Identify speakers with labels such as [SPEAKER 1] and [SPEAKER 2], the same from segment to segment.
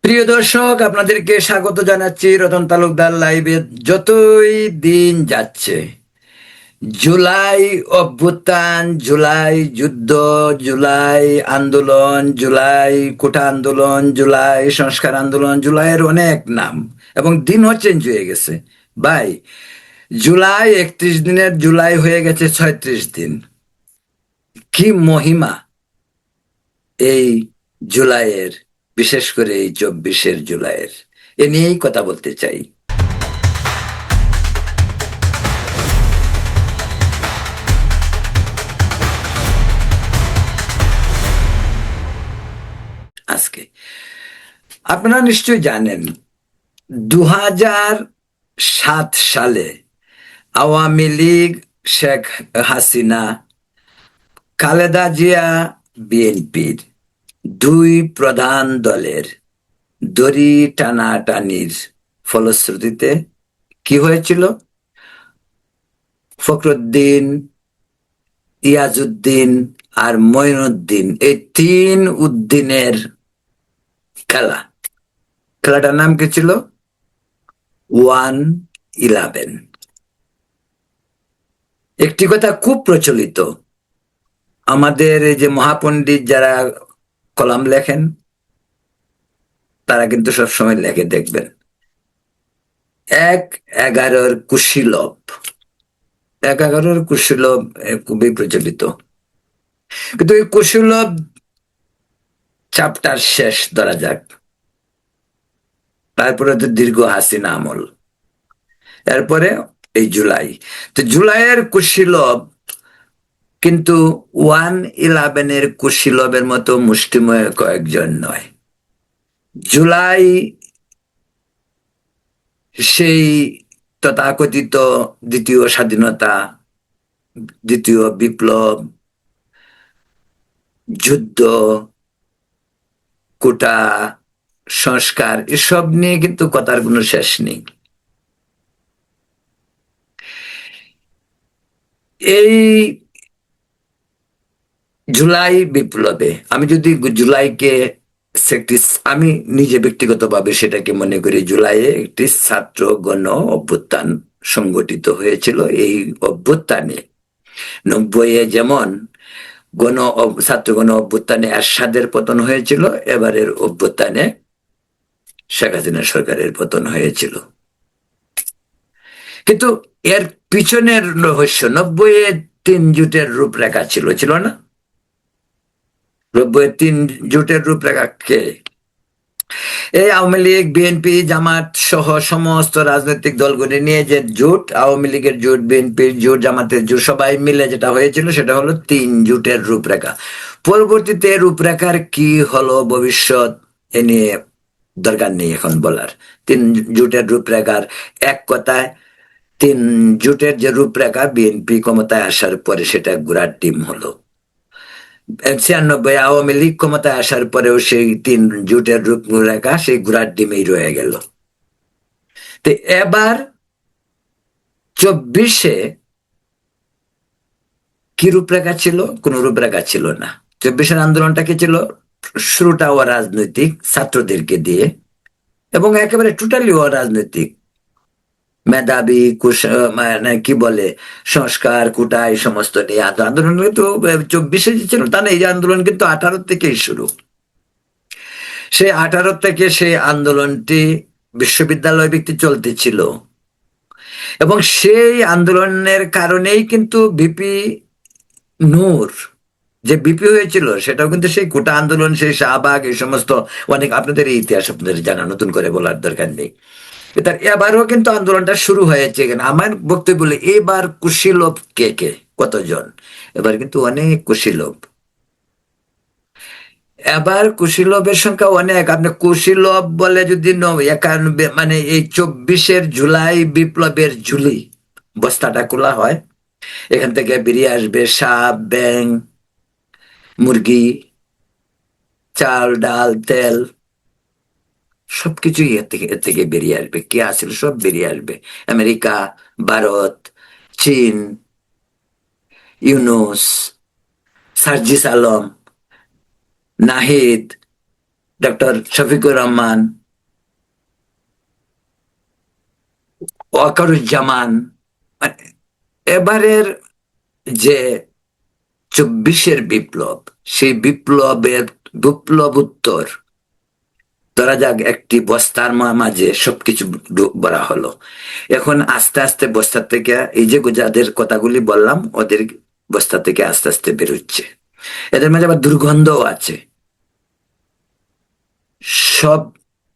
[SPEAKER 1] প্রিয় দর্শক, আপনাদেরকে স্বাগত জানাচ্ছি রতন তালুকদার লাইভে। যতই দিন যাচ্ছে, জুলাই অভ্যুত্থান, জুলাই যুদ্ধ, জুলাই আন্দোলন, জুলাই কোটা আন্দোলন, জুলাই সংস্কার আন্দোলন, জুলাইয়ের অনেক নাম এবং দিনও চেঞ্জ হয়ে গেছে। ভাই, জুলাই 31 দিনের জুলাই হয়ে গেছে 36 দিন। কি মহিমা এই জুলাইয়ের, বিশেষ করে এই 24-এর জুলাইয়ের, এ নিয়েই কথা বলতে চাই আজকে। আপনারা নিশ্চয়ই জানেন, 2007 সালে আওয়ামী লীগ, শেখ হাসিনা, খালেদা জিয়া, বিএনপির দুই প্রধান দলের দড়ি টানাটানির ফলশ্রুতিতে কি হয়েছিল? ফখরুদ্দিন, ইয়াজউদ্দিন আর মঈনুদ্দিন, এই তিন উদ্দিনের খেলা। খেলাটার নাম কি ছিল? 1-11। একটি কথা খুব প্রচলিত, আমাদের এই যে মহাপণ্ডিত যারা কলাম লেখেন, তারা কিন্তু সবসময় লেখে, দেখবেন, 1-11 কুশীলব। 1-11 কুশীলব খুবই প্রচলিত। কিন্তু এই কুশীলব চ্যাপ্টার শেষ ধরা যাক, তারপরে তো দীর্ঘ হাসিনা আমল, এরপরে এই জুলাই। তো জুলাইয়ের কুশীলব কিন্তু 1-11-এর কুশীলবের মতো মুষ্টিময় কয়েকজন নয়। জুলাই সেই তথাকথিত দ্বিতীয় স্বাধীনতা, দ্বিতীয় বিপ্লব, যুদ্ধ, কোটা, সংস্কার, এসব নিয়ে কিন্তু কথার কোনো শেষ নেই। এই জুলাই বিপ্লবে আমি যদি জুলাইকে আমি নিজে ব্যক্তিগতভাবে সেটাকে মনে করি, জুলাইয়ে একটি ছাত্র গণ অভ্যুত্থান সংগঠিত হয়েছিল। এই অভ্যুত্থানে 90-এ যেমন ছাত্র গণ অভ্যুত্থানে এরশাদের পতন হয়েছিল, এবারের অভ্যুত্থানে শেখ হাসিনা সরকারের পতন হয়েছিল। কিন্তু এর পিছনের রহস্য, 90-এ 3 জোটের রূপরেখা ছিল না? 90-এর 3 জোটের রূপরেখা কে? এই আওয়ামী লীগ, বিএনপি, জামাত সহ সমস্ত রাজনৈতিক দলগুলি নিয়ে যে জোট, আওয়ামী লীগের জোট, বিএনপির জোট, জামাতের জোট, সবাই মিলে যেটা হয়েছিল সেটা হলো 3 জোটের রূপরেখা। পরবর্তীতে রূপরেখার কি হলো ভবিষ্যৎ, এ নিয়ে দরকার নেই এখন বলার। 3 জোটের রূপরেখার এক কথায়, 3 জোটের যে রূপরেখা, বিএনপি ক্ষমতায় আসার পরে সেটা ঘোড়ার ডিম হলো। 96 আওয়ামী লীগ ক্ষমতায় আসার পরেও সেই 3 জোটের রূপরেখা সেই ঘোড়ার ডিমেই রয়ে গেল। তো এবার 24-এ কি রূপরেখা ছিল? কোন রূপরেখা ছিল না। 24-এর আন্দোলনটা কি ছিল? শুরুটা অরাজনৈতিক, ছাত্রদেরকে দিয়ে, এবং একেবারে টোটালি অরাজনৈতিক, মেধাবী, মানে কি বলে, সংস্কার, কোটা, এই সমস্ত নিয়ে আন্দোলন। কিন্তু 24-এ যে ছিল তা না, এই আন্দোলন কিন্তু 18 থেকেই শুরু। সেই 18 থেকে সেই আন্দোলনটি বিশ্ববিদ্যালয় ভিত্তিক চলতেছিল, এবং সেই আন্দোলনের কারণেই কিন্তু ভিপি নূর যে বিপি হয়েছিল, সেটাও কিন্তু সেই কোটা আন্দোলন, সেই শাহবাগ, এই সমস্ত অনেক, আপনাদের এই ইতিহাস আপনাদের জানা, নতুন করে বলার দরকার নেই। তার এবারও কিন্তু আন্দোলনটা শুরু হয়েছে। আমার বক্তব্য বলে, এবার কুশীলব কে কে, কতজন? এবার কিন্তু অনেক কুশীলব। এবার কুশীলবের সংখ্যা অনেক। আপনি কুশীলব বলে যদি 91, মানে এই 24-এর জুলাই বিপ্লবের ঝুলি বস্তাটা খোলা হয়, এখান থেকে বেরিয়ে আসবে সাপ, ব্যাং, মুরগি, চাল, ডাল, তেল, সবকিছুই এর থেকে বেরিয়ে আসবে। কে আসলে সব বেরিয়ে আসবে। আমেরিকা, ভারত, চীন, ইউনুস, সার্জিস আলম, নাহিদ, ডক্টর শফিকুর রহমান, ওয়াকারুজ্জামান, মানে এবারের যে 24-এর বিপ্লব, সেই বিপ্লবের বিপ্লবোত্তর ধরা যাক একটি বস্তার মাঝে সবকিছু ভরা হলো। এখন আস্তে আস্তে বস্তা থেকে এই যে যাদের কথাগুলি বললাম ওদের বস্তা থেকে আস্তে আস্তে বেরোচ্ছে। এদের মাঝে আবার দুর্গন্ধও আছে। সব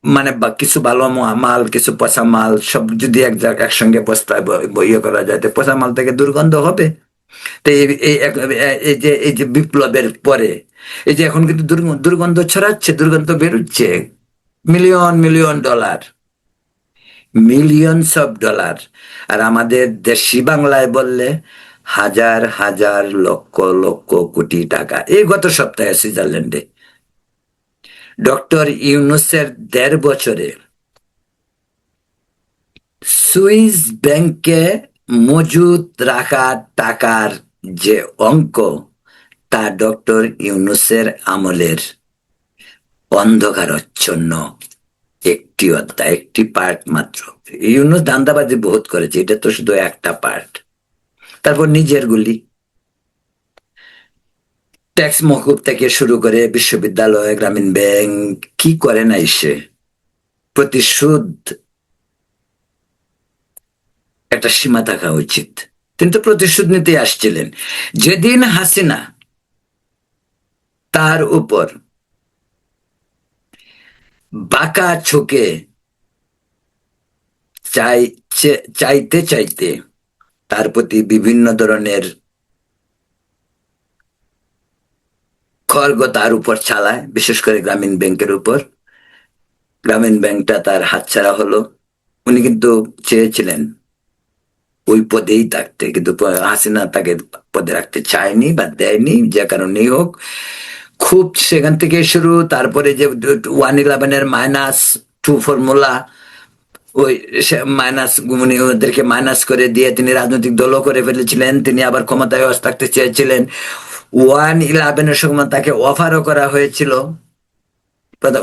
[SPEAKER 1] মানে কিছু ভালো মাল, কিছু পচা মাল, সব যদি এক জায়গায় একসঙ্গে বস্তায় ইয়ে করা যায় তো পচা মাল থেকে দুর্গন্ধ হবে। তো এই যে বিপ্লবের পরে এই যে এখন কিন্তু দুর্গন্ধ ছড়াচ্ছে, দুর্গন্ধ বেরোচ্ছে। Million million dollar, millions of dollar. আর আমাদের দেশি বাংলায় বললে হাজার হাজার লক্ষ লক্ষ কোটি টাকা। এই গত সপ্তাহে সুইজারল্যান্ডে ডক্টর ইউনুসের 1.5 বছরে সুইস ব্যাংকে মজুদ রাখা টাকার যে অঙ্ক, তা ডক্টর ইউনুসের আমলের অন্ধকারচ্ছন্ন একটি অধ্যায়, একটি পার্ট মাত্র। ইউনুস দান্দাবাজি বহুত করেছে, এটা তো শুধু একটা পার্ট। তারপর নিজের গুলি, ট্যাক্স মকুব থেকে শুরু করে বিশ্ববিদ্যালয়, গ্রামীণ ব্যাংক, কি করে নাই সে। প্রতিশোধ একটা সীমা থাকা উচিত। তিনি তো প্রতিশোধ নিতে আসছিলেন। যেদিন হাসিনা তার উপর বাঁকা চোখে চাইতে চাইতে তার প্রতি বিভিন্ন ধরনের খড়গ তার উপর চালায়, বিশেষ করে গ্রামীণ ব্যাংকের উপর। গ্রামীণ ব্যাংকটা তার হাতছাড়া হলো। উনি কিন্তু চেয়েছিলেন ওই পদেই থাকতে, কিন্তু হাসিনা তাকে পদে রাখতে চায়নি বা দেয়নি, যে কারণেই হোক। খুব সেখান থেকে শুরু। তারপরে যে 111-এর -2 ফর্মুলা, ওই মাইনাস, উনি ওদেরকে মাইনাস করে দিয়ে তিনি রাজনৈতিক দলও করে ফেলেছিলেন। তিনি আবার ক্ষমতায় থাকতে চেয়েছিলেন। 111-এর সময় তাকে অফারও করা হয়েছিল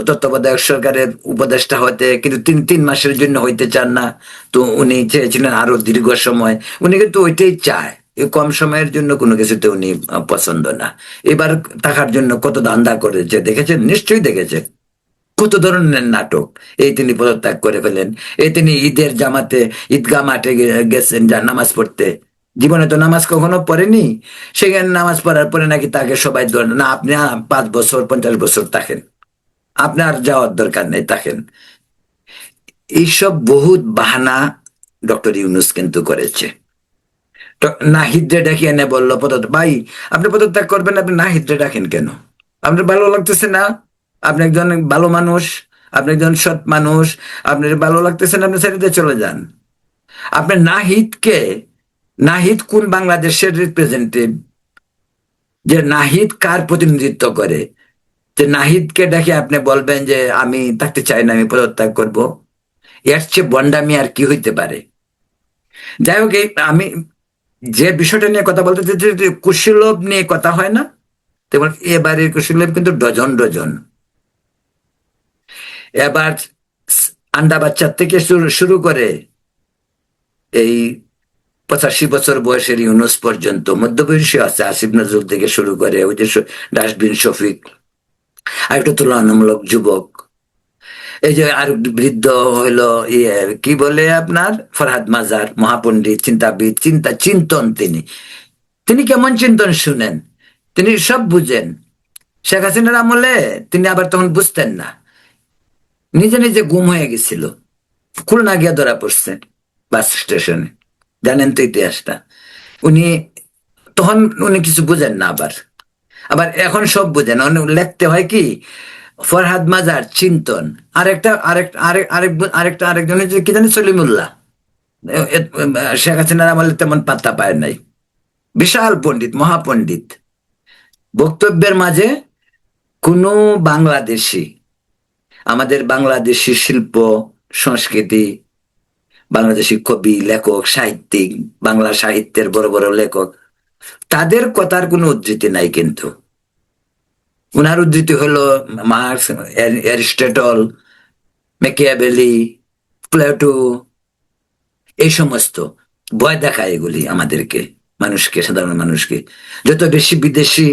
[SPEAKER 1] তত্ত্বাবধায়ক সরকারের উপদেষ্টা হতে, কিন্তু 3 মাসের জন্য হইতে চান না। তো উনি চেয়েছিলেন আরো দীর্ঘ সময়। উনি কিন্তু ওইটাই চায়, এই কম সময়ের জন্য কোনো কিছুতে উনি পছন্দ না। এবার থাকার জন্য কত ধান্দা করেছে দেখেছেন, নিশ্চয়ই দেখেছেন। কত ধরনের নাটক। এই তিনি পদত্যাগ করে ফেলেন। এই তিনি ঈদের জামাতে ঈদগাহ মাঠে গেছেন যা নামাজ পড়তে। জীবনে তো নামাজ কখনো পড়েনি। সেখানে নামাজ পড়ার পরে নাকি তাকে সবাই না, আপনি 5 বছর 50 বছর থাকেন, আপনার যাওয়ার দরকার নেই, থাকেন। এইসব বহুত বাহানা ডক্টর ইউনুস কিন্তু করেছে। নাহিদরে ডাকি এনে বললো পদত্যাগ, ভাই আপনি পদত্যাগ করবেন, আপনি নাহিদরে ডাকেন কেন? আপনার ভালো লাগতেছে না? আপনি একজন ভালো মানুষ, আপনি একজন সৎ মানুষ, আপনার ভালো লাগতেছে না, আপনি ছেড়ে দিয়ে চলে যান। আপনি নাহিদকে, নাহিদ কোন বাংলাদেশের রিপ্রেজেন্টেটিভ? যে নাহিদ কার প্রতিনিধিত্ব করে? যে নাহিদকে ডেকে আপনি বলবেন যে আমি থাকতে চাই না, আমি পদত্যাগ করব? এর চেয়ে বন্ডামি আর কি হইতে পারে? যাই হোক, আমি যে বিষয়টা নিয়ে কথা বলতে চাইছি, কুশীলব নিয়ে কথা হয় না, তেমন এবারে কুশীলব কিন্তু ডজন ডজন। এবার আন্ডা বাচ্চার থেকে শুরু করে এই 85 বছর বয়সের ইউনুস পর্যন্ত মধ্যবয়সী আছে। আসিফ নজরুল থেকে শুরু করে ওই যে ডাস্টবিন শফিক, আর একটা তুলনামূলক যুবক। এই যে আর বৃদ্ধ হইলো ইয়ে কি বলে আপনার ফরহাদ মাজার, মহাপণ্ডিত, চিন্তাবিদ, চিন্তন। তিনি তিনি কেমন চিন্তন শুনেন, তিনি সব বুঝেন। শেখ হাসিনার আমলে তিনি আবার তখন বুঝতেন না, নিজে নিজে গুম হয়ে গেছিল। খুলনা গিয়া ধরা পড়ছে বাস স্টেশনে, জানেন তো ইতিহাসটা। উনি তখন উনি কিছু বুঝেন না, আবার আবার এখন সব বুঝেন। লিখতে হয় কি ফরহাদ মাজার, চিন্তন। আরেকটা আরেকটা আরেক আরেক আরেকটা আরেকজন হচ্ছে কি জানি সলিমুল্লাহ। শেখ হাসিনার আমলে তেমন পাত্তা পায় নাই। বিশাল পণ্ডিত, মহাপণ্ডিত। বক্তব্যের মাঝে কোনো বাংলাদেশি, আমাদের বাংলাদেশি শিল্প সংস্কৃতি, বাংলাদেশি কবি, লেখক, সাহিত্যিক, বাংলা সাহিত্যের বড় বড় লেখক, তাদের কথার কোনো উদ্ধৃতি নাই কিন্তু। উনার উদ্ধৃতি হলো মার্কস, অ্যারিস্টটল, ম্যাকিয়াভেলি, প্লেটো, এই সমস্ত। ভয় দেখায় এগুলি আমাদেরকে, মানুষকে, সাধারণ মানুষকে। যত বেশি বিদেশি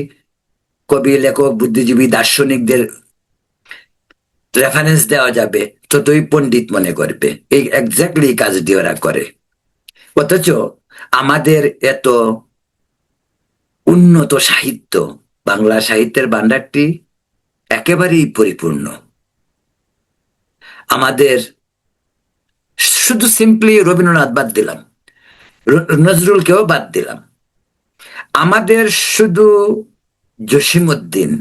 [SPEAKER 1] কবি, লেখক, বুদ্ধিজীবী, দার্শনিকদের রেফারেন্স দেওয়া যাবে, ততই পণ্ডিত মনে করবে। এই এক্স্যাক্টলি কাজটি ওরা করে। অথচ আমাদের এত উন্নত সাহিত্য, বাংলা সাহিত্যের ভান্ডারটি একেবারেই পরিপূর্ণ। আমাদের শুধু সিম্পলি রবীন্দ্রনাথ বাদ দিলাম, নজরুলকেও বাদ দিলাম, আমাদের শুধু জসিমউদ্দিন,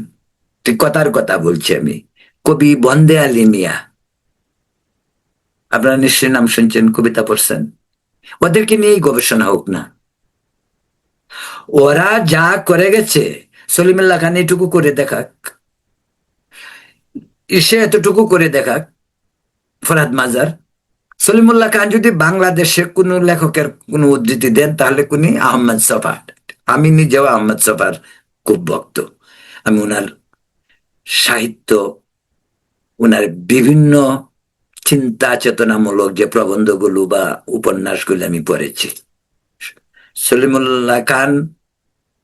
[SPEAKER 1] ঠিক কথার কথা বলছি আমি, কবি বন্দে আলী মিয়া, আপনারা নিশ্চয়ই নাম শুনছেন, কবিতা পড়ছেন, ওদেরকে নিয়েই গবেষণা হোক না। ওরা যা করে গেছে, সলিমুল্লাহ খান এটুকু করে দেখাক, সে এতটুকু করে দেখাক, ফরহাদ মাজার। সলিমুল্লাহ খান যদি বাংলাদেশে কোন লেখকের কোন উদ্ধৃতি দেন, তাহলে কোনি আহমদ ছফা। আমি নিজেও আহমদ ছফার খুব ভক্ত। আমি ওনার সাহিত্য, ওনার বিভিন্ন চিন্তা চেতনামূলক যে প্রবন্ধগুলো বা উপন্যাসগুলো আমি পড়েছি। সলিমুল্লাহ খান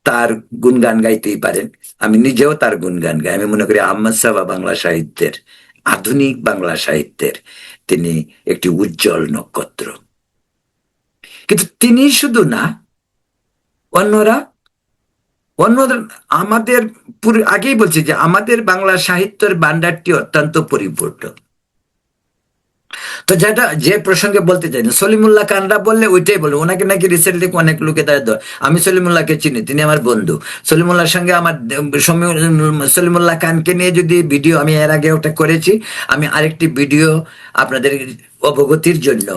[SPEAKER 1] তার গুণগান গাইতেই পারেন, আমি নিজেও তার গুণগান গাই। আমি মনে করি আহমদ ছফা বাংলা সাহিত্যের, আধুনিক বাংলা সাহিত্যের তিনি একটি উজ্জ্বল নক্ষত্র। কিন্তু তিনি শুধু না, অন্যরা, অন্যদের, আমাদের আগেই বলছি যে আমাদের বাংলা সাহিত্যের ভান্ডারটি অত্যন্ত পরিপূর্ণ। তো যেটা যে প্রসঙ্গে বলতে চাই না, সলিমুল্লাহ খানরা বললে ওইটাই বলে, ওনাকে নাকি রিসেন্টলি অনেক লোকে তাদের ধর। আমি সলিমুল্লাহকে চিনি, তিনি আমার বন্ধু। সলিমুল্লাহর সঙ্গে আমার সলিমুল্লাহ খানকে নিয়ে যদি ভিডিও, আমি এর আগে ওটা করেছি, আমি আরেকটি ভিডিও আপনাদের অবগতির জন্য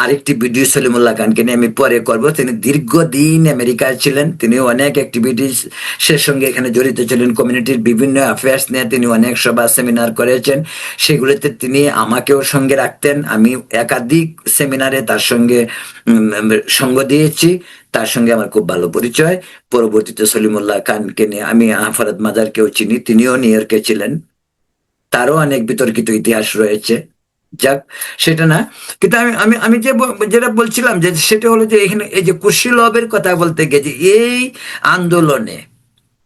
[SPEAKER 1] আরেকটি ভিডিও সলিমুল্লাহ খানকে নিয়ে আমি পরে করব। তিনি দীর্ঘদিন আমেরিকায় ছিলেন, তিনি অনেক অ্যাক্টিভিটিস সে সঙ্গে এখানে জড়িত ছিলেন, কমিউনিটির বিভিন্ন অ্যাফেয়ার্স নিয়ে তিনি অনেক সভা সেমিনার করেছেন। সেগুলোতে তিনি আমাকেও সঙ্গে রাখতেন, আমি একাধিক সেমিনারে তার সঙ্গে সঙ্গ দিয়েছি, তার সঙ্গে আমার খুব ভালো পরিচয়। পরবর্তীতে সলিমুল্লাহ খানকে নিয়ে আমি ফরহাদ মাজারকেও চিনি, তিনিও নিউ ইয়র্কে ছিলেন, তারও অনেক বিতর্কিত ইতিহাস রয়েছে। যাক, সেটা না। কিন্তু আমি আমি আমি যে যেটা বলছিলাম, যে সেটা হলো যে এখানে এই যে কুশীলবের কথা বলতে গেছি, এই আন্দোলনে,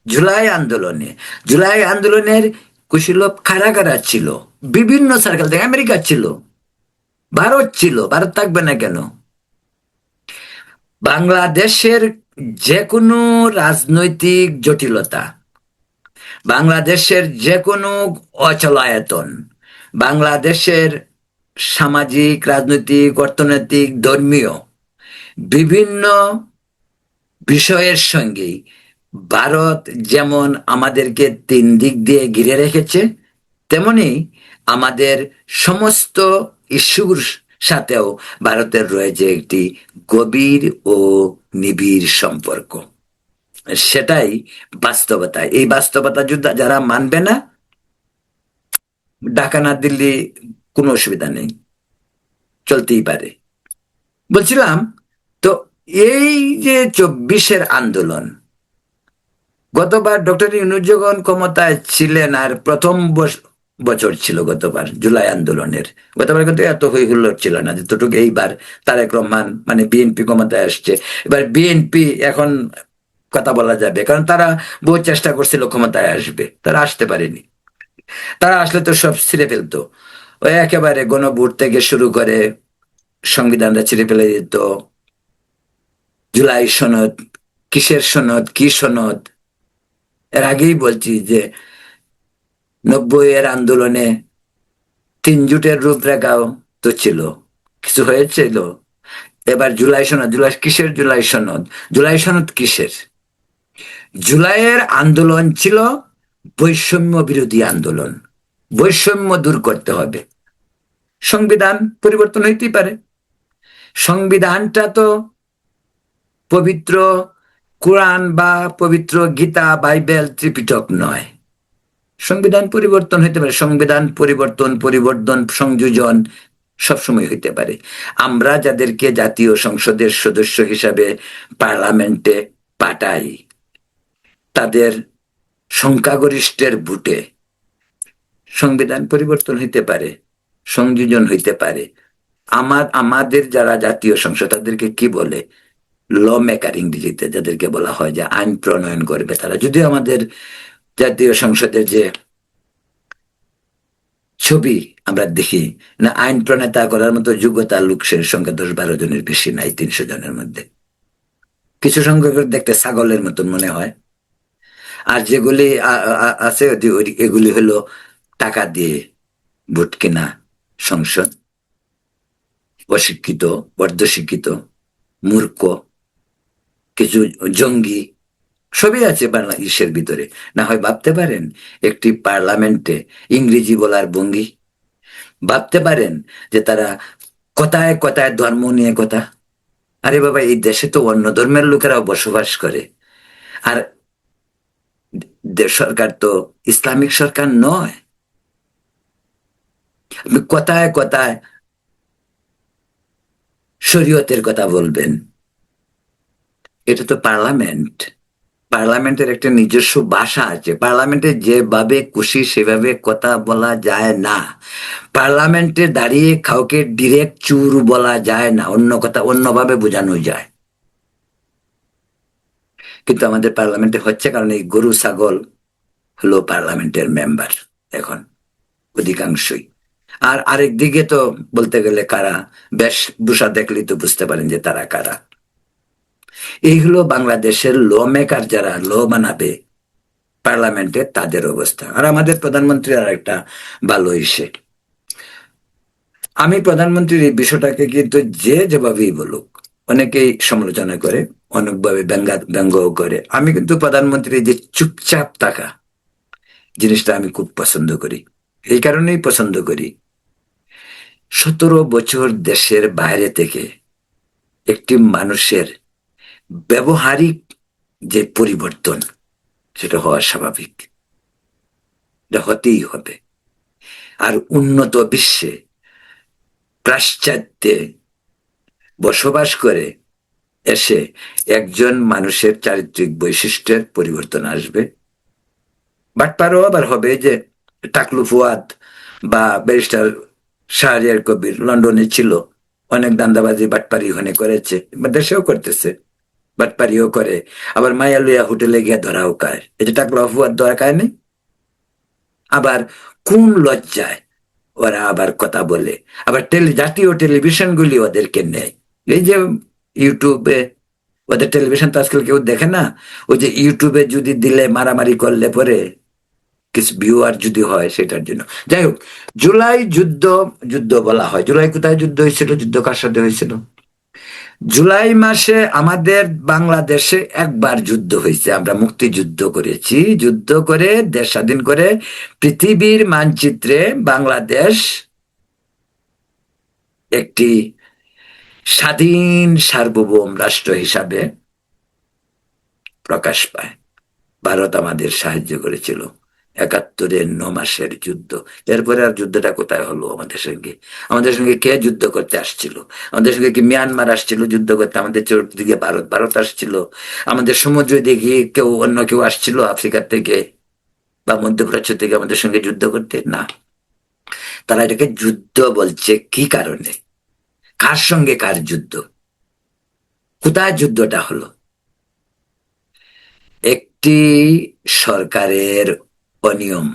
[SPEAKER 1] জুলাই আন্দোলনে, জুলাই আন্দোলনের কুশীলব কারা কারা ছিল? বিভিন্ন সার্কেল থেকে, আমেরিকা ছিল, ভারত ছিল, ভারত থাকবে না কেন? বাংলাদেশের যে কোনো রাজনৈতিক জটিলতা, বাংলাদেশের যে কোনো অচলায়তন, বাংলাদেশের সামাজিক, রাজনৈতিক, অর্থনৈতিক, ধর্মীয় বিভিন্ন বিষয়ের সঙ্গেই ভারত যেমন আমাদেরকে তিন দিক দিয়ে ঘিরে রেখেছে, তেমনি আমাদের সমস্ত ইস্যুর সাথেও ভারতের রয়েছে একটি গভীর ও নিবিড় সম্পর্ক। সেটাই বাস্তবতা। এই বাস্তবতা যদি যারা মানবে না, ঢাকা না দিল্লি কোনো অসুবিধা নেই, চলতেই পারে। বলছিলাম, তো এই যে 24-এর আন্দোলন, গতবার ডক্টর ইউনূস যখন ক্ষমতায় ছিলেন, আর প্রথম বছর ছিল গতবার জুলাই আন্দোলনের, গতবার কিন্তু এত হই হুল্লোড় ছিল না যতটুকু এইবার। তারেক রহমান মানে বিএনপি ক্ষমতায় আসছে, এবার বিএনপি এখন কথা বলা যাবে, কারণ তারা বহু চেষ্টা করছিল ক্ষমতায় আসবে, তারা আসতে পারেনি। তারা আসলে তো সব ছিঁড়ে ফেলতো, ওই একেবারে গণভোট থেকে শুরু করে সংবিধানটা ছিঁড়ে ফেলে দিত। জুলাই সনদ, কিসের সনদ, কি সনদ? এর আগেই বলছি যে 90-এর আন্দোলনে 3 জোটের রূপরেখাও তো ছিল, কিছু হয়েছিল। এবার জুলাই সনদ, জুলাই কিসের জুলাই সনদ? জুলাই সনদ কিসের? জুলাইয়ের আন্দোলন ছিল বৈষম্য বিরোধী আন্দোলন, বৈষম্য দূর করতে হবে। সংবিধান পরিবর্তন হইতেই পারে, সংবিধানটা তো পবিত্র কোরআন বা পবিত্র গীতা, বাইবেল, ত্রিপিটক নয়। সংবিধান পরিবর্তন হইতে পারে, সংবিধান পরিবর্তন সংযোজন সবসময় হইতে পারে। আমরা যাদেরকে জাতীয় সংসদের সদস্য হিসাবে পার্লামেন্টে পাঠাই, তাদের সংখ্যাগরিষ্ঠের ভোটে সংবিধান পরিবর্তন হইতে পারে, সংযোজন হইতে পারে। আমাদের যারা জাতীয় সংসদ তাদেরকে কি বলে, ল মেকার ইংরেজিতে, যাদেরকে বলা হয় যে আইন প্রণয়ন করবে তারা। যদিও আমাদের জাতীয় সংসদের যে ছবি আমরা দেখি না, আইন প্রণেতা করার মতো যোগ্যতা লোকের সংখ্যা 10-12 জনের বেশি নাই 300 জনের মধ্যে। কিছু সংখ্যক দেখতে ছাগলের মতন মনে হয়। আর যেগুলি আছে এগুলি হলো টাকা দিয়ে ভোট কেনা সংসদ, অশিক্ষিত, অর্ধশিক্ষিত, মূর্খ, কিছু জঙ্গি, সবই আছে বাংলাদেশের ভিতরে। না হয় ভাবতে পারেন একটি পার্লামেন্টে ইংরেজি বলার ভঙ্গি, ভাবতে পারেন যে তারা কথায় কথায় ধর্ম নিয়ে কথা। আরে বাবা, এই দেশে তো অন্য ধর্মের লোকেরাও বসবাস করে। আর সরকার তো ইসলামিক সরকার নয়। কথায় কথায় শরীয়তের কথা বলবেন। এটা তো পার্লামেন্ট, পার্লামেন্টের একটা নিজস্ব ভাষা আছে। পার্লামেন্টে যেভাবে খুশি সেভাবে কথা বলা যায় না। পার্লামেন্টে দাঁড়িয়ে কাউকে ডিরেক্ট চুর বলা যায় না, অন্য কথা অন্যভাবে বোঝানো যায়। কিন্তু আমাদের পার্লামেন্টে হচ্ছে, কারণ এই গরু ছাগল হলো পার্লামেন্টের মেম্বার এখন অধিকাংশই। আর আরেক দিকে তো বলতে গেলে কারা, বেশভূষা দেখলেই তো বুঝতে পারেন যে তারা কারা। এই হলো বাংলাদেশের ল মেকার, যারা ল বানাবে পার্লামেন্টে, তাদের অবস্থা। আর আমাদের প্রধানমন্ত্রী আর একটা ভালো ইসে, আমি প্রধানমন্ত্রীর এই বিষয়টাকে কিন্তু যে যেভাবেই বলুক, অনেকেই সমালোচনা করে, অনেকভাবে ব্যঙ্গও করে, আমি কিন্তু প্রধানমন্ত্রীর যে চুপচাপ থাকা জিনিসটা আমি খুব পছন্দ করি। এই কারণেই পছন্দ করি, 17 বছর দেশের বাইরে থেকে একটি মানুষের ব্যবহারিক যে পরিবর্তন, সেটা হওয়া স্বাভাবিক, এটা হতেই হবে। আর উন্নত বিশ্বে পাশ্চাত্যে বসবাস করে এসে একজন মানুষের চারিত্রিক বৈশিষ্ট্যের পরিবর্তন আসবে। বাটপারও আবার হবে, যে টাকলু ফুয়াদ বা ব্যারিস্টার শাহরিয়ার কবির লন্ডনে ছিল, অনেক দান্দাবাজি বাটপারি ওখানে করেছে, দেশেও করতেছে, বাটপারিও করে। আবার মায়ালুয়া হোটেলে গিয়ে ধরাও খায়, এই যে টাকলু ফুয়াদ ধরা খায় নেই। আবার কোন লজ্জায় ওরা আবার কথা বলে, আবার জাতীয় টেলিভিশন গুলি ওদেরকে নেয়। এই যে ইউটিউবে, ওদের টেলিভিশন তো আজকাল কেউ দেখে না, ওই যে ইউটিউবে যদি দিলে মারামারি করলে পরে কিছু ভিউয়ার যদি হয় সেটার জন্য। যাই হোক, জুলাই যুদ্ধ, যুদ্ধ বলা হয়, জুলাই কোথায় যুদ্ধ হয়েছিল, যুদ্ধ কার সাথে হয়েছিল? জুলাই মাসে আমাদের বাংলাদেশে একবার যুদ্ধ হয়েছে, আমরা মুক্তিযুদ্ধ করেছি। যুদ্ধ করে দেশ স্বাধীন করে পৃথিবীর মানচিত্রে বাংলাদেশ একটি স্বাধীন সার্বভৌম রাষ্ট্র হিসাবে প্রকাশ পায়। ভারত আমাদের সাহায্য করেছিল 71-এর 9 মাসের যুদ্ধ। এরপরে আর যুদ্ধটা কোথায় হলো আমাদের সঙ্গে? আমাদের সঙ্গে কে যুদ্ধ করতে আসছিল? আমাদের সঙ্গে কি মিয়ানমার আসছিল যুদ্ধ করতে? আমাদের চতুর্দিকে ভারত, ভারত আসছিল। আমাদের সমুদ্র দিকে কেউ অন্য কেউ আসছিল আফ্রিকার থেকে বা মধ্যপ্রাচ্য থেকে আমাদের সঙ্গে যুদ্ধ করতে? না। তারা এটাকে যুদ্ধ বলছে কি কারণে? কার সঙ্গে কার যুদ্ধ? কোথায় যুদ্ধটা হলো? একটি সরকারের অনিয়ম,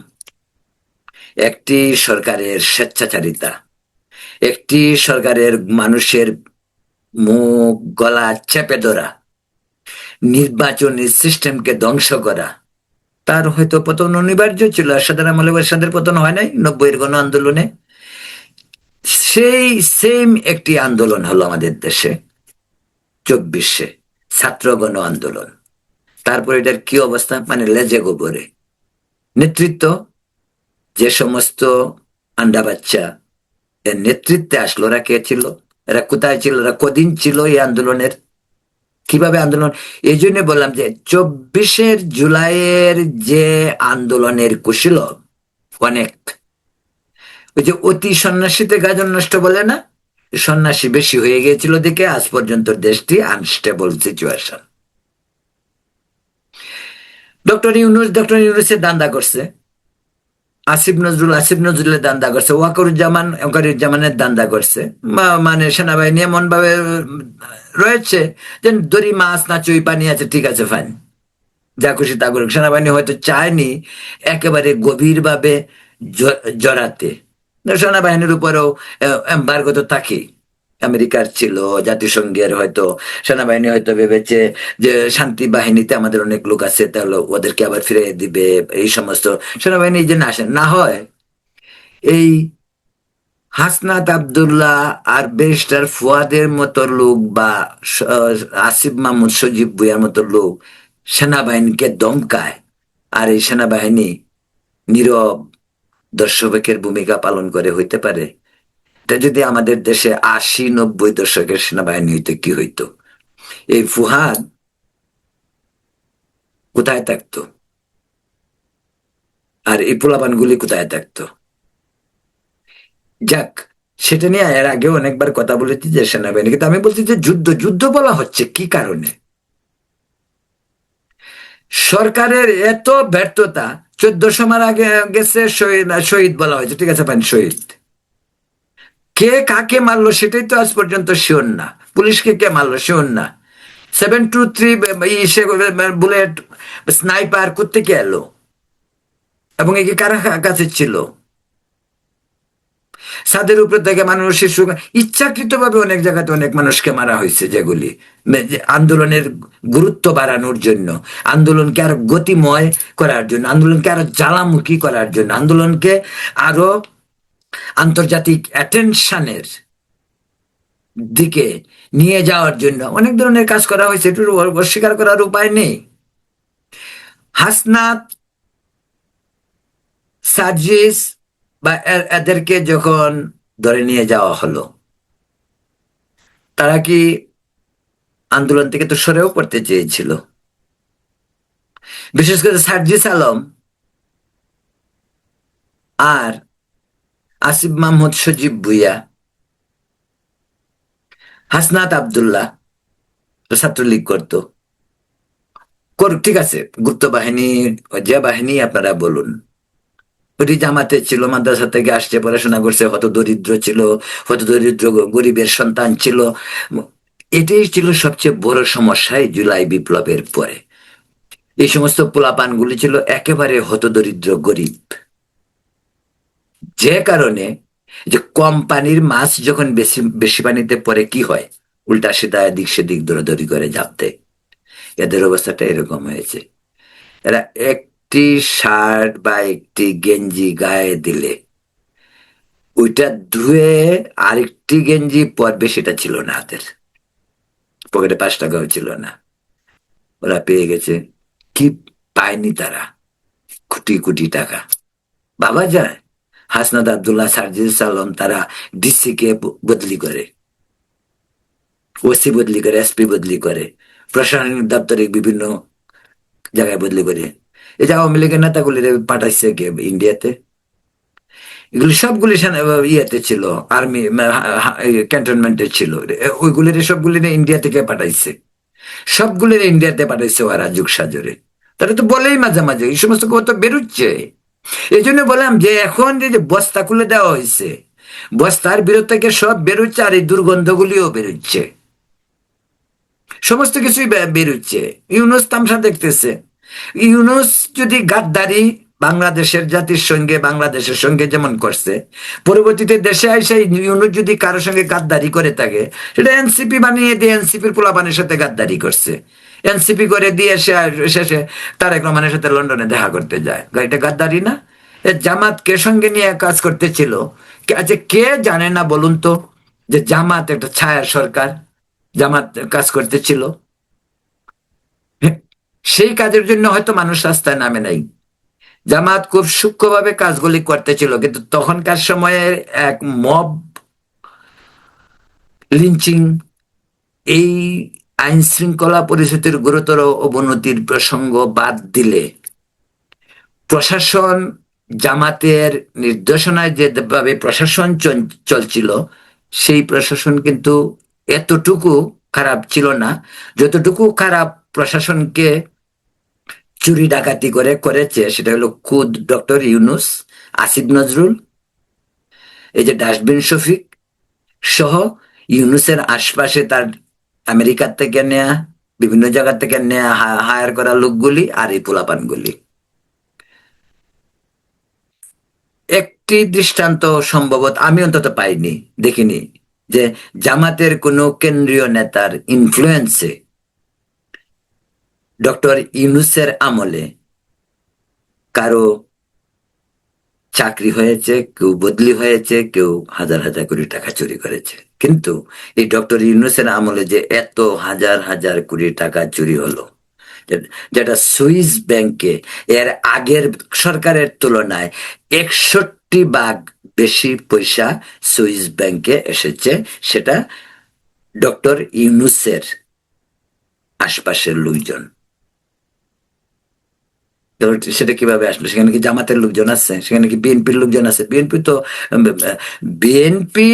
[SPEAKER 1] একটি সরকারের স্বেচ্ছাচারিতা, একটি সরকারের মানুষের মুখ গলা চেপে ধরা, নির্বাচনী সিস্টেমকে ধ্বংস করা, তার হয়তো পতন অনিবার্য ছিল। সাধারণ আমলে এরশাদের পতন হয় নাই 90-এর গণ আন্দোলনে। সেই সেম একটি আন্দোলন হলো আমাদের দেশে 24-এ, ছাত্র গণ আন্দোলন। তারপর এটার কি অবস্থা, মানে লেজে গোবরে। নেতৃত্ব যে সমস্ত আন্ডা বাচ্চা এর নেতৃত্বে আসলো, ওরা কে ছিল, এরা কোথায় ছিল, এরা কদিন ছিল এই আন্দোলনের, কিভাবে আন্দোলন? এই জন্য বললাম যে 24-এর জুলাইয়ের যে আন্দোলনের কুশীলব অনেক, ওই যে অতি সন্ন্যাসীতে গাজন নষ্ট বলে না, সন্ন্যাসী বেশি হয়ে গিয়েছিল দেখে আজ পর্যন্ত দেশটি আনস্টেবল সিচুয়েশন। ডক্টর ইউনূসের দান্দা করছে, আসিফ নজরুলের দান্দা করছে, ওয়াকারুজ্জামানের দান্দা করছে। মানে সেনাবাহিনী এমন ভাবে রয়েছে যে দড়ি মাছ না চুই পানি আছে, ঠিক আছে ফাইন, যা খুশি তা করুক। সেনাবাহিনী হয়তো চায়নি একেবারে গভীর ভাবে জড়াতে। সেনাবাহিনীর উপরেও এম্বার্গো তো থাকেই, আমেরিকার ছিল, জাতিসংঘের, হয়তো সেনাবাহিনী হয়তো ভেবেছে যে শান্তি বাহিনীতে আমাদের অনেক লোক আছে, তাহলে ওদেরকে আবার ফিরে দিবে, এই সমস্ত। সেনাবাহিনী যে না আসে না হয়, এই হাসনাত আব্দুল্লাহ আর ব্যারিস্টার ফুয়াদের মতো লোক বা আসিফ মাহমুদ সজীব ভুইয়ার মতো লোক সেনাবাহিনীকে দমকায়, আর এই সেনাবাহিনী নীরব দর্শকের ভূমিকা পালন করে, হইতে পারে? এটা যদি আমাদের দেশে 80-90 দশকের সেনাবাহিনী হইতো, কি হইতো? এই ফুহাদ কোথায় থাকতো, আর এই পোলাপানগুলি কোথায় থাকতো? যাক, সেটা নিয়ে এর আগেও অনেকবার কথা বলেছি যে সেনাবাহিনী, কিন্তু আমি বলছি যে যুদ্ধ যুদ্ধ বলা হচ্ছে কি কারণে? সরকারের এত ব্যর্থতা। 1400 মার আগে গেছে, শহীদ বলা হয়েছে, ঠিক আছে ফাইন, শহীদ। কে কাকে মারলো সেটাই তো আজ পর্যন্ত শিওর না। পুলিশকে কে মারলো শিওর না। 723 বুলেট স্নাইপার কোত্থেকে এলো, এবং এই কারা কাছে ছিল? ছাদের উপর থেকে মানুষ, শিশু, ইচ্ছাকৃত ভাবে অনেক জায়গাতে অনেক মানুষকে মারা হয়েছে, যেগুলি আন্দোলনের গুরুত্ব বাড়ানোর জন্য, আন্দোলনকে আরো গতিময় করার জন্য, আন্দোলনকে আরো জ্বালামুখী করার জন্য, আন্দোলনকে আরো আন্তর্জাতিক অ্যাটেনশনের দিকে নিয়ে যাওয়ার জন্য অনেক ধরনের কাজ করা হয়েছে, এটুকু অস্বীকার করার উপায় নেই। হাসনাত, সার্জিস বা এদেরকে যখন ধরে নিয়ে যাওয়া হলো, তারা কি আন্দোলন থেকে তো সরেও পড়তে চেয়েছিল? বিশেষ করে সার্জিস আলম আর আসিফ মাহমুদ সজীব ভুইয়া, হাসনাত আব্দুল্লাহ ছাত্রলীগ করতো, করুক, ঠিক আছে, গুপ্ত বাহিনী, যে বাহিনী আপনারা বলুন, ওটি জামাতে ছিল, মাদ্রাসা থেকে আসছে, পড়াশোনা করছে, হত দরিদ্র ছিল, হত দরিদ্র গরিবের সন্তান ছিল। এটাই ছিল সবচেয়ে বড় সমস্যা এই জুলাই বিপ্লবের পরে। এই সমস্ত পোলাপানগুলি ছিল একেবারে হতদরিদ্র গরিব, যে কারণে যে কোম্পানির মাছ যখন বেশি বেশি পানিতে পড়ে কি হয়, উল্টা সিধা এদিক সেদিক দৌড়াদৌড়ি করে জানতে, এদের অবস্থাটা এরকম হয়েছে। এরা একটি শার্ট বা একটি গেঞ্জি গায়ে দিলে ওইটা ধুয়ে আরেকটি গেঞ্জি পরবে, সেটা ছিল না হাতের, পকেটে 5 টাকাও ছিল না। ওরা পেয়ে গেছে, কি পায়নি তারা? কোটি কোটি টাকা। ভাবা যায়? হাসনাত আব্দুল্লাহ, সার্জিস আলম, তারা ডিসি কে বদলি করে, ওসি বদলি করে, এসপি বদলি করে, প্রশাসনিক দপ্তরে বিভিন্ন জায়গায় বদলি করে। এই যে আওয়ামী লীগের নেতাগুলি পাঠাইছে কে ইন্ডিয়াতে? এগুলি সবগুলি ইয়েতে ছিল, আর্মি ক্যান্টনমেন্টে ছিল, ওইগুলির সবগুলি ইন্ডিয়া থেকে পাঠাইছে, সবগুলির ইন্ডিয়াতে পাঠাইছে ওরা যুগ সাজরে। তারা তো বলেই মাঝে মাঝে এই সমস্ত কথা বেরোচ্ছে। এই জন্য বললাম যে এখন যে বস্তা খুলে দেওয়া হয়েছে, বস্তার বিরোধ থেকে সব বেরোচ্ছে, আর এই দুর্গন্ধগুলিও বেরোচ্ছে, সমস্ত কিছুই বেরোচ্ছে। ইউনুস তামসা দেখতেছে। ইউনুস যদি গাদ্দারি বাংলাদেশের জাতির সঙ্গে, বাংলাদেশের সঙ্গে যেমন করছে, পরবর্তীতে দেশে এসে ইউনুস যদি কারোর সঙ্গে গাদ্দারি করে থাকে, সেটা এনসিপি বানিয়ে দিয়ে এনসিপির পোলাপানের সাথে গাদ্দারি করছে, এনসিপি করে দিয়ে শেষে তারেক রহমানের সাথে লন্ডনে দেখা করতে যায়। এটা গাদ্দারি না? জামাত কে সঙ্গে নিয়ে কাজ করতেছিল? আচ্ছা, কে জানে না বলুন তো যে জামাত একটা ছায়ার সরকার, জামাত কাজ করতেছিল? সেই কাজের জন্য হয়তো মানুষ রাস্তায় নামে নাই। জামাত খুব সূক্ষ্মভাবে কাজগুলি করতেছিল, কিন্তু তখনকার সময়ে এক মব লিঞ্চিং, এই আইন শৃঙ্খলা পরিস্থিতির গুরুতর অবনতির প্রসঙ্গ বাদ দিলে, প্রশাসন, জামাতের নির্দেশনায় যেভাবে প্রশাসন চলছিল, সেই প্রশাসন কিন্তু এতটুকু খারাপ ছিল না যতটুকু খারাপ প্রশাসনকে চুরি ডাকাতি করেছে, সেটা হলো খুদ ডক্টর ইউনুস, আসিফ নজরুল, এই যে ডাস্টবিন শফিক সহ ইউনুসের আশপাশে তার আমেরিকার থেকে নেয়া, বিভিন্ন জায়গা থেকে নেয়া হায়ার করা লোকগুলি আর এই পোলাপানগুলি। একটি দৃষ্টান্ত সম্ভবত আমি অন্তত পাইনি, দেখিনি, যে জামাতের কোনো কেন্দ্রীয় নেতার ইনফ্লুয়েন্সে ডক্টর ইউনুসের আমলে কারো চাকরি হয়েছে, কেউ বদলি হয়েছে, কেউ হাজার হাজার কোটি টাকা চুরি করেছে। কিন্তু এই ডক্টর ইউনুসের আমলে যে এত হাজার হাজার কোটি টাকা চুরি হলো, যেটা সুইস ব্যাংকে এর আগের সরকারের তুলনায় 61 ভাগ বেশি পয়সা সুইস ব্যাংকে এসেছে, সেটা ডক্টর ইউনুসের আশপাশের লোকজন। সেটা কিভাবে আসলো? সেখানে কি জামাতের লোকজন আছে? সেখানে কি বিএনপির লোকজন আছে? বিএনপি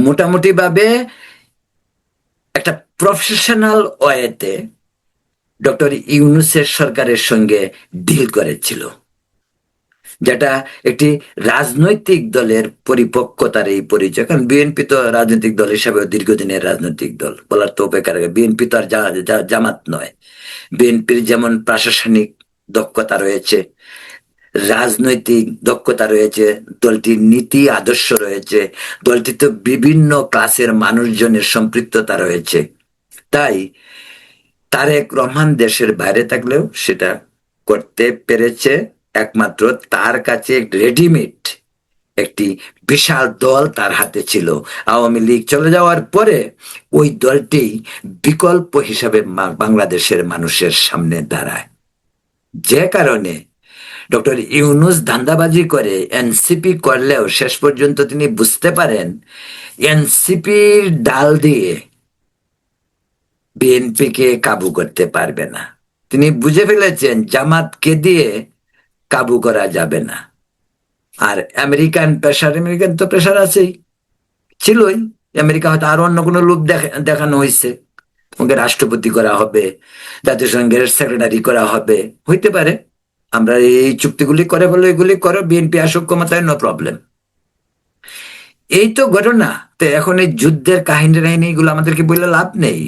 [SPEAKER 1] মোটামুটি ভাবে একটা প্রফেশনাল ওয়েতে ডক্টর ইউনুসের সরকারের সঙ্গে ডিল করেছিল, যেটা একটি রাজনৈতিক দলের পরিপক্কতার এই পরিচয়। কারণ বিএনপি তো রাজনৈতিক দল হিসাবে দীর্ঘদিনের রাজনৈতিক দল, বলার তো বেকার। বিএনপি তো আর জামাত নয়। বিএনপির যেমন প্রশাসনিক দক্ষতা রয়েছে, রাজনৈতিক দক্ষতা রয়েছে, দলটির নীতি আদর্শ রয়েছে, দলটিতে বিভিন্ন ক্লাসের মানুষজনের সম্পৃক্ততা রয়েছে। তাই তারেক রহমান দেশের বাইরে থাকলেও সেটা করতে পেরেছে একমাত্র তার কাছে রেডিমেড একটি বিশাল দল তার হাতে ছিল। আওয়ামী লীগ চলে যাওয়ার পরে ওই দলটি বিকল্প হিসাবে বাংলাদেশের মানুষের সামনে দাঁড়ায়, যে কারণে ডক্টর ইউনুস ধান্দাবাজি করে এনসিপি করলেও শেষ পর্যন্ত তিনি বুঝতে পারেন এনসিপির ডাল দিয়ে বিএনপিকে কাবু করতে পারবে না। তিনি বুঝে ফেলেছেন জামাতকে দিয়ে কাবু করা যাবে না। আর আমেরিকান তো প্রেশার আছেই, ছিলই। আমেরিকা হয়তো আরো অন্য কোনো লোক দেখানো হয়েছে, ওকে রাষ্ট্রপতি করা হবে, জাতিসংঘের সেক্রেটারি করা হবে, হইতে পারে। আমরা এই চুক্তিগুলি করে বলে এগুলি করো, বিএনপি আসুক ক্ষমতায়, নো প্রবলেম। এই তো ঘটনা। তো এখন এই যুদ্ধের কাহিনী এগুলো আমাদেরকে বললে লাভ নেই,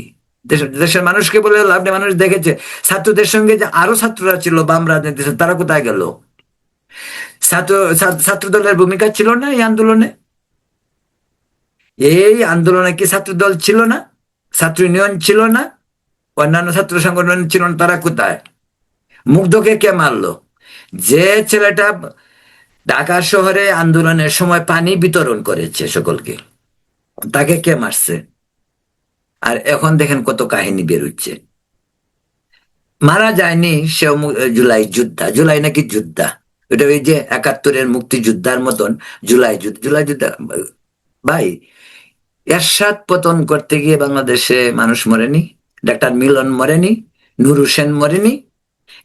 [SPEAKER 1] দেশের মানুষকে বলে লাভ নেই। মানুষ দেখেছে ছাত্রদের সঙ্গে যে আরো ছাত্ররা ছিল বাম রাজনীতি, তারা কোথায় গেল? ছাত্র দলের ভূমিকা ছিল না এই আন্দোলনে? এই আন্দোলনে কি ছাত্র দল ছিল না? ছাত্র ইউনিয়ন ছিল না? অন্যান্য ছাত্র সংগঠন ছিল না? তারা কোথায়? মুগ্ধকে কে মারলো? যে ছেলেটা ঢাকা শহরে আন্দোলনের সময় পানি বিতরণ করেছে সকলকে, তাকে কে মারছে? আর এখন দেখেন কত কাহিনী বেরোচ্ছে। মারা যায়নি সেও, জুলাই নাকি যুদ্ধা, ওটা ওই যে 71-এর মুক্তিযোদ্ধার মতন জুলাই যুদ্ধা। ভাই, এরশাদ পতন করতে গিয়ে বাংলাদেশে মানুষ মরেনি? ডাক্তার মিলন মরেনি? নুর হোসেন মরেনি?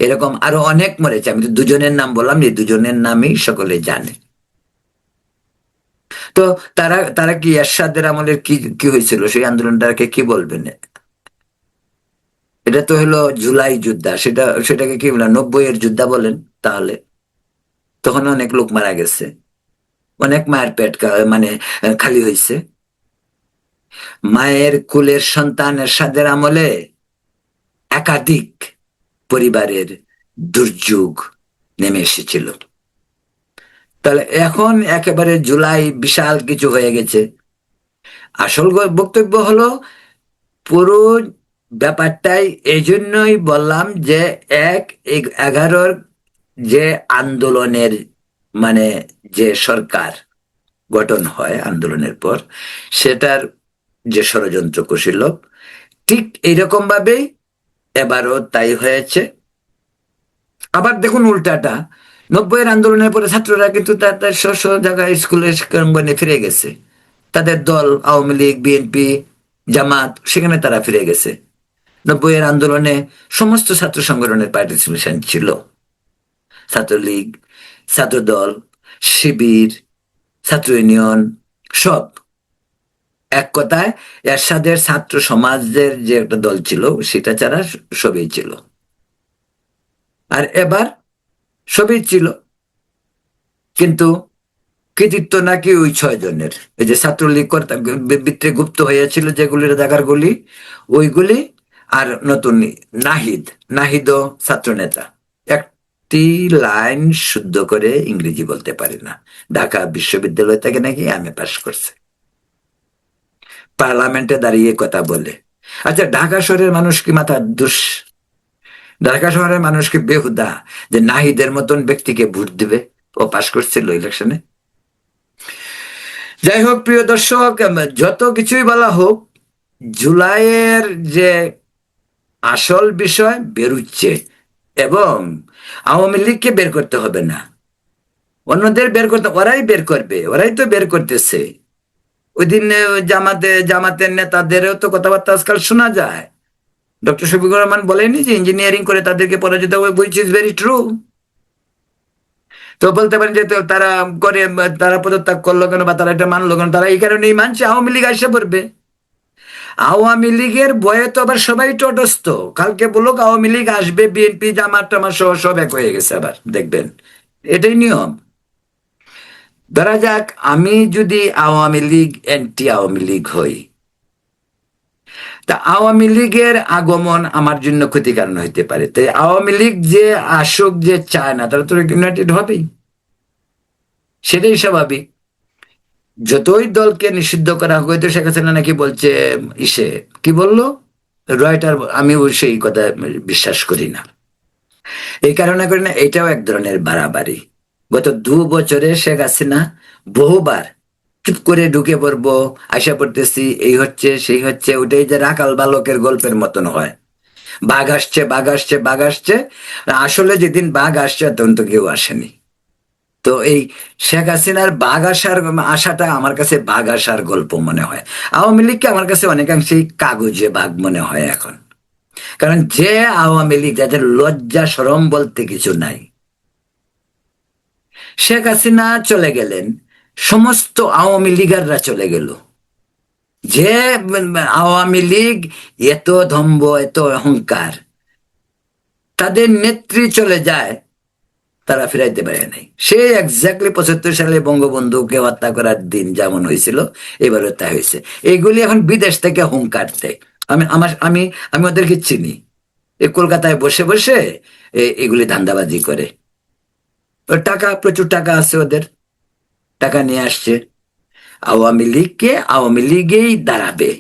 [SPEAKER 1] এরকম আরো অনেক মরেছে। আমি তো দুজনের নাম বললাম, যে দুজনের নামই সকলে জানে। তো তারা তারা কি এরশাদের আমলের কি কি হয়েছিল সেই আন্দোলনটাকে কি বলবেন? এটা তো হলো জুলাই যুদ্ধা, সেটাকে কি বলেন? 90-এর যুদ্ধা বলেন তাহলে? তখন অনেক লোক মারা গেছে, অনেক মায়ের পেট মানে খালি হয়েছে। মায়ের কুলের সন্তান এরশাদের আমলে একাধিক পরিবারের দুর্যোগ নেমে এসেছিল। তাহলে এখন একেবারে জুলাই বিশাল কিছু হয়ে গেছে। আসল বক্তব্য হলো পুরো ব্যাপারটাই এই জন্যই বললাম যে 11 যে আন্দোলনের মানে যে সরকার গঠন হয় আন্দোলনের পর, সেটার যে ষড়যন্ত্র কৌশল ঠিক এইরকম ভাবেই এবারও তাই হয়েছে। আবার দেখুন উল্টাটা, 90-এর আন্দোলনের পরে ছাত্ররা কিন্তু তাদের স্ব জায়গায় স্কুলের শিক্ষাঙ্গনে ফিরে গেছে। তাদের দল আওয়ামী লীগ, বিএনপি, জামাত, সেখানে তারা ফিরে গেছে। 90-এর আন্দোলনে সমস্ত ছাত্র সংগঠনের পার্টিসিপেশন ছিল, ছাত্রলীগ, ছাত্রদল, শিবির, ছাত্র ইউনিয়ন, সব। এক কথায় এরশাদের ছাত্র সমাজের যে একটা দল ছিল সেটা ছাড়া সবই ছিল। আর এবার সবই ছিল, কিন্তু কৃতিত্ব নাকি ওই 6 জনের। এই যে ছাত্রলীগ ভিতরে গুপ্ত হয়েছিল যেগুলির জায়গাগুলি, ওইগুলি, আর নতুন নাহিদ, নাহিদও ছাত্র নেতা। একটি লাইন শুদ্ধ করে ইংরেজি বলতে পারে না। ঢাকা বিশ্ববিদ্যালয় থেকে নাকি আমি পাশ করছে, পার্লামেন্টে দাঁড়িয়ে কথা বলে। আচ্ছা, ঢাকা শহরের মানুষ কি মাথা দুষ? ঢাকা শহরের মানুষ কি বেহুদা যে নাহিদের মতন ব্যক্তিকে ভোট দিবে? ও পাশ করছিল ইলেকশনে। যাই হোক প্রিয় দর্শক, যত কিছুই বলা হোক, জুলাইয়ের যে আসল বিষয় বেরুচ্ছে, এবং আওয়ামী লীগকে বের করতে হবে না, অন্যদের বের করতে, ওরাই বের করবে, ওরাই তো বের করতেছে। ওই দিন জামাতের নেতাদেরও তো কথাবার্তা আজকাল শোনা যায়। ডক্টর শফিকুর রহমান বলেনি যে ইঞ্জিনিয়ারিং করে তাদেরকে পরাজিত হবে, হুইচ ইজ ভেরি ট্রু। তো বলতে পারেন যে তারা করে, তারা পদত্যাগ করলো কেন বা তারা এটা মানলো কেন? তারা এই কারণেই মানছে আওয়ামী লীগ আসে পড়বে। আওয়ামী লীগের ভয়ে তো আবার সবাই তটস্থ। কালকে বলুক আওয়ামী লীগ আসবে, বিএনপি জামাত টামাত সহ সব এক হয়ে গেছে, আবার দেখবেন। এটাই নিয়ম। ধরা যাক আমি যদি আওয়ামী লীগ অ্যান্টি আওয়ামী লীগ হই, তা আওয়ামী লীগের আগমন আমার জন্য ক্ষতির কারণ হইতে পারে। তাই আওয়ামী লীগ যে আসুক, যে চায় না, তারা তো ইউনাইটেড হবেই, সেটাই স্বাভাবিক। যতই দলকে নিষিদ্ধ করা হোক, তো শেখ হাসিনা নাকি বলছে, ইসে কি বললো, রয়টার, আমি সেই কথা বিশ্বাস করি না। এই কারণে করি না, এটাও এক ধরনের বাড়াবাড়ি। গত 2 বছরে শেখ হাসিনা বহুবার চুপ করে ঢুকে পড়বো, আশা পড়তেছি, এই হচ্ছে সেই হচ্ছে, ওটাই যে রাখাল বালকের গল্পের মতন হয়। বাঘ আসছে, বাঘ আসছে, বাঘ আসছে, আসলে যেদিন বাঘ আসছে তখন তো কেউ আসেনি। তো এই শেখ হাসিনার বাঘ আসার আশাটা আমার কাছে বাঘ আসার গল্প মনে হয়। আওয়ামী লীগকে আমার কাছে অনেকাংশেই কাগজে বাঘ মনে হয় এখন। কারণ যে আওয়ামী লীগ, যাদের লজ্জা শরম বলতে কিছু নাই, শেখ হাসিনা চলে গেলেন, সমস্ত আওয়ামী লীগাররা চলে গেল। যে আওয়ামী লীগ এত দম্ভ, এত অহংকার, তাদের নেত্রী চলে যায়, তারা ফিরাইতে পারে নাই। সে এক্স্যাক্টলি 75 সালে বঙ্গবন্ধুকে হত্যা করার দিন যেমন হয়েছিল, এবারও তা হয়েছে। এইগুলি এখন বিদেশ থেকে হুঙ্কার দেয়। আমি আমি ওদেরকে চিনি। এই কলকাতায় বসে বসে এগুলি ধান্দাবাজি করে। ওর টাকা, প্রচুর টাকা আছে ওদের, টাকা নিয়ে আসছে। আওয়ামী লীগকে আওয়ামী লীগেই দাঁড়াবে,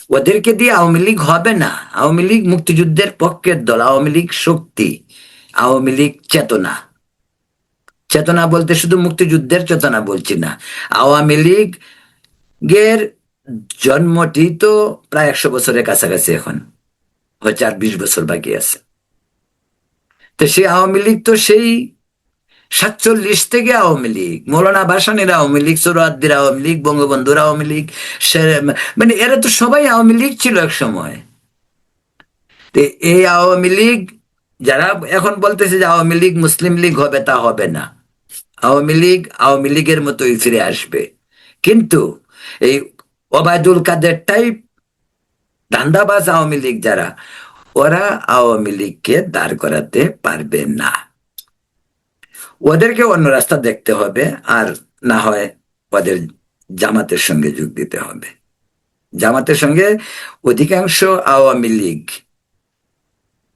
[SPEAKER 1] ওদেরকে দিয়ে আওয়ামী লীগ হবে না। আওয়ামী লীগ মুক্তিযুদ্ধের পক্ষের দল, আওয়ামী লীগ শক্তি, আওয়ামী লীগ চেতনা। চেতনা বলতে শুধু মুক্তিযুদ্ধের চেতনা বলছি না। আওয়ামী লীগের জন্মটি তো প্রায় 100 বছরের কাছাকাছি, এখন হয়তো আর 20 বছর বাকি আছে। তো সেই আওয়ামী লীগ তো সেই 47 থেকে আওয়ামী লীগ, মৌলানা ভাসানীর আওয়ামী লীগ, সোহরাওয়ার্দীর আওয়ামী লীগ, বঙ্গবন্ধুর আওয়ামী লীগ, মানে এরা তো সবাই আওয়ামী লীগ ছিল এক সময়। তো এই আওয়ামী লীগ যারা এখন বলতেছে যে আওয়ামী লীগ মুসলিম লীগ হবে, তা হবে না। আওয়ামী লীগ আওয়ামী লীগের মতোই ফিরে আসবে, কিন্তু এই ওবায়দুল কাদের টাইপ ধান্দাবাজ আওয়ামী লীগ যারা, ওরা আওয়ামী লীগকে দাঁড় করাতে পারবে না। ওদেরকে অন্য রাস্তা দেখতে হবে, আর না হয় ওদের জামাতের সঙ্গে যোগ দিতে হবে। জামাতের সঙ্গে অধিকাংশ আওয়ামী লীগ,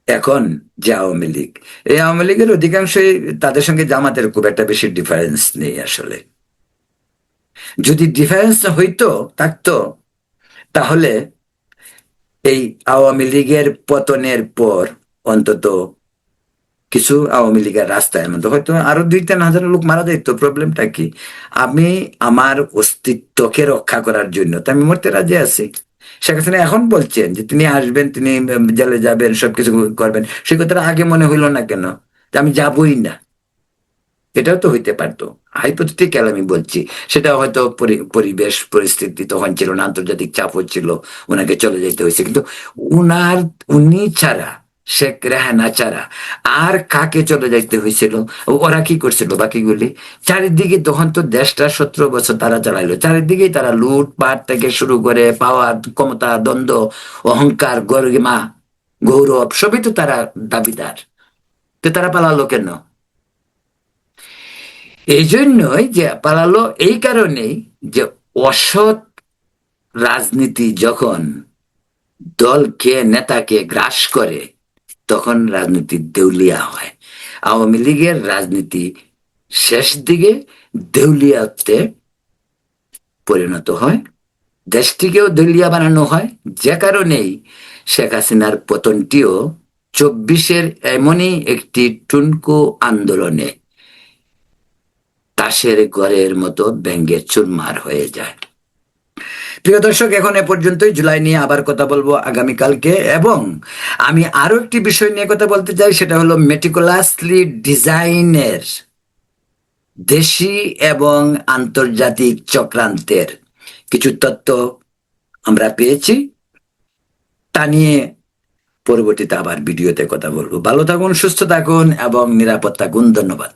[SPEAKER 1] এখন যে আওয়ামী লীগ, এই আওয়ামী লীগের অধিকাংশই, তাদের সঙ্গে জামাতের খুব একটা বেশি ডিফারেন্স নেই আসলে। যদি ডিফারেন্স হইতো, থাকতো, তাহলে এই আওয়ামী লীগের পতনের পর অন্তত কিছু আওয়ামী লীগের রাস্তায় মধ্যে হয়তো আরো 2-3 হাজার লোক মারা যাইতো। প্রবলেমটা কি? আমি আমার অস্তিত্বকে রক্ষা করার জন্য তো আমি মরতে রাজি আছি। শেখ হাসিনা এখন বলছেন যে তিনি আসবেন, তিনি জেলে যাবেন, সবকিছু করবেন। সেই কথাটা আগে মনে হইলো না কেন যে আমি যাবই না? এটাও তো হইতে পারতো। হাইপোথেটিক্যাল আমি বলছি। সেটা হয়তো পরিবেশ পরিস্থিতি তখন ছিল না, আন্তর্জাতিক চাপ হচ্ছিল, ওনাকে চলে যেতে হয়েছে। কিন্তু উনার, উনি ছাড়া, শেখ রেহানা ছাড়া আর কাকে চলে যাইতে হয়েছিল? ওরা কি করছিল বাকিগুলি? চারিদিকে তখন তো দেশটা 17 বছর তারা চালাইলো, চারিদিকেই তারা লুটপাট থেকে শুরু করে পাওয়ার, ক্ষমতা, দ্বন্দ্ব, অহংকার, গরিমা, গৌরব, সবই তো তারা দাবিদার। তো তারা পালালো কেন? এই জন্যই যে পালালো এই কারণেই যে অসৎ রাজনীতি যখন দলকে নেতাকে গ্রাস করে তখন রাজনীতি দেউলিয়া হয়। আওয়ামী লীগের রাজনীতি শেষ দিকে দেউলিয়াতে পরিণত হয়, দেশটিকেও দেউলিয়া বানানো হয়। যে কারণেই শেখ হাসিনার পতনটিও 24-এর এমনই একটি টুনকো আন্দোলনে তাসের ঘরের মতো ব্যঙ্গে চুরমার হয়ে যায়। প্রিয় দর্শক, এখন এ পর্যন্তই। জুলাই নিয়ে আবার কথা বলবো আগামীকালকে, এবং আমি আরো একটি বিষয় নিয়ে কথা বলতে চাই, সেটা হলো মেটিকুলাসলি ডিজাইনের দেশি এবং আন্তর্জাতিক চক্রান্তের কিছু তথ্য আমরা পেয়েছি। তা নিয়ে পরবর্তীতে আবার ভিডিওতে কথা বলবো। ভালো থাকুন, সুস্থ থাকুন এবং নিরাপদ থাকুন। ধন্যবাদ।